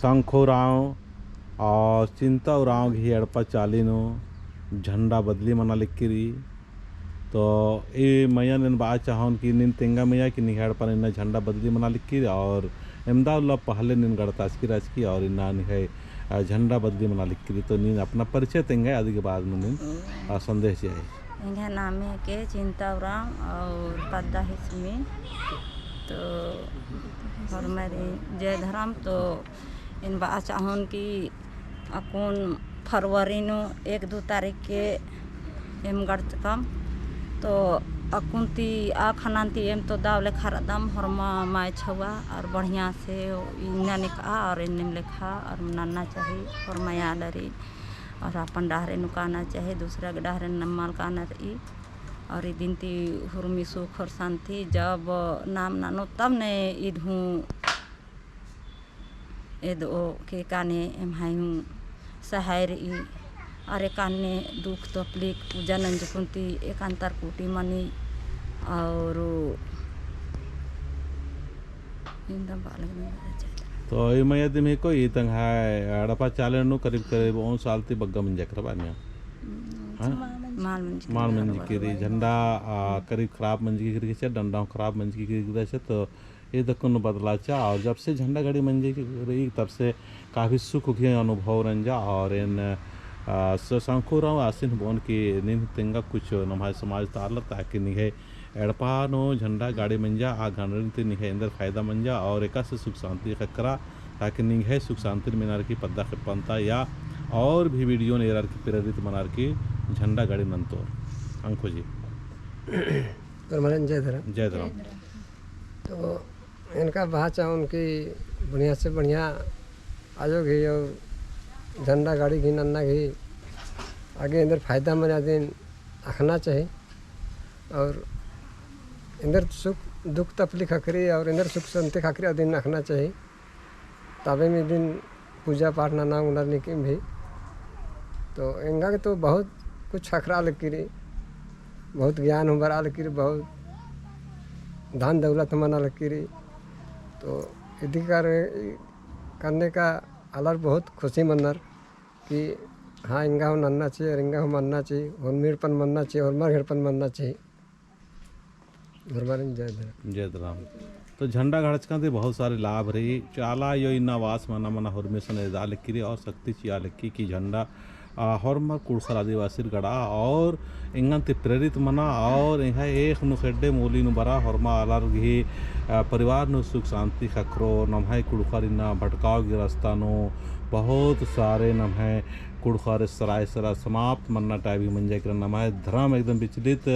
सांखोराव और चिंतावराव घी एडपा चालीनो झंडा बदली मना लिखिरी तो ये मैया ने बात चाहन कि निन तेंगा मैया की निहाड़ पर इन झंडा बदली मना लिखी और अहमदाबाद पहले निन गड़तासकी राजकी और इन्ना निहाय झंडा बदली मना लिखी तो नीन अपना परिचय तेंगे आदि के बाद में निन संदेश है इनका नाम है के चिंतावराम और पद्दा हिस्मी तो और मेरी जय धर्म तो इन बात चाहन कि अकुन फरवरी नो 1-2 तारीख के एम गड़कम तो अकुंती आ खनांती एम तो दावले खरदम हरमा माय छवा और बढ़िया से इन्ना निका और इन्ने लिखा और नन्ना चाहिए और माया लरी और अपन डहरे नुकाना चाहिए दूसरा के डहरे नम्माल काना रही और ई दिन ती हुरमी सुख और शांति जब नाम नानो तब ने ईद हूँ ईद ओ के काने एम हाई हूँ सहाय रही और एकान्ने दुख तकलीफ पूजा नंजकुंती एकांतर कुटी मनी और तो ये मैं यदि में कोई तंग है अड़पा चाले नो करीब करीब 9 साल ती बग्गा मंजा करवानिया माल मंजी की झंडा करीब खराब मंजी की से डंडा खराब मंजी की से तो ये दक्कन बदला चा और जब से झंडा गाड़ी मंजी की रही तब से काफ़ी सुख के अनुभव रंजा और इन सांखोराव आसिन बोन की नींद तेंगा कुछ नमाज समाज तालत ताकि निहे एड़पानो झंडा गाड़ी मंजा आ गानते निहे अंदर फायदा मंजा और एका से सुख शांति करा ताकि निहे सुख शांति मिनार की पद्दा के पंता या और भी वीडियो नेरार की प्रेरित मनार की झंडा गाड़ी नंतोर अंको जी जय धर्म तो इनका भाषा उनकी बढ़िया से बढ़िया आजो घी और झंडा गाड़ी घी नन्ना घी आगे अंदर फायदा मना दिन रखना चाहिए और अंदर सुख दुख तकलीफ खकरी और अंदर सुख शांति खकरी दिन रखना चाहिए तबे में दिन पूजा पाठ नाना उना निकिम भी तो इनका के तो बहुत कुछ खखरा लकीरी बहुत ज्ञान उबरा लकीरी बहुत धन दौलत मना लकीरी तो यदि करने का अलग बहुत खुशी मनर कि हाँ इंगा हो नन्ना चाहिए और इंगा हो मनना चाहिए और मीरपन मनना चाहिए और मरघड़पन मनना चाहिए जय धर्म तो झंडा घड़च का बहुत सारे लाभ रही चाला यो इन्ना वास मना मना हरमेशन एदा लिखी और शक्ति चिया लिखी कि झंडा हरमा कुड़सर आदिवासी गड़ा और इंगन ते प्रेरित मना और यहाँ एक नुखेडे मोली नु बरा हरमा अलर घी परिवार नु सुख शांति खकरो नम्हाई कुड़खर इन्ना भटकाव की रास्ता नो बहुत सारे नम्हाई कुड़खर सराय सरा समाप्त मन्ना टाइप मंजे कर नम्हाई धर्म एकदम विचलित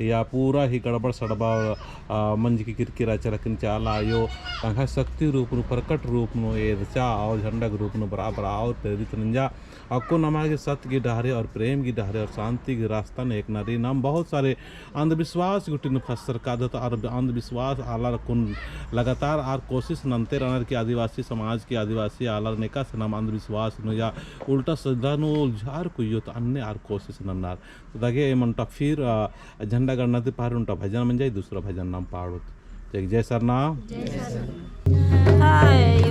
या पूरा ही गड़बड़ सड़बा मंज की किरकिरा चरकन चाला यो तंखा शक्ति रूप नु प्रकट रूप नु ए चा और झंडा के रूप नु बराबर और प्रेरित नंजा आपको नमा के सत्य की डहरे और प्रेम की डहरे और शांति की रास्ता ने एक नारी नाम बहुत सारे अंधविश्वास गुटिन फसर का और अंधविश्वास आलर कुन लगातार आर कोशिश नंते रनर की आदिवासी समाज की आदिवासी आलर नेका से नाम अंधविश्वास नु या उल्टा श्रद्धा नु झार कुयो तो अन्य आर कोशिश नन्नार तो दगे मनटा फिर झंडा गणना ते पार उनटा भजन मन जाए दूसरा भजन नाम पाड़ो जय सरना हाय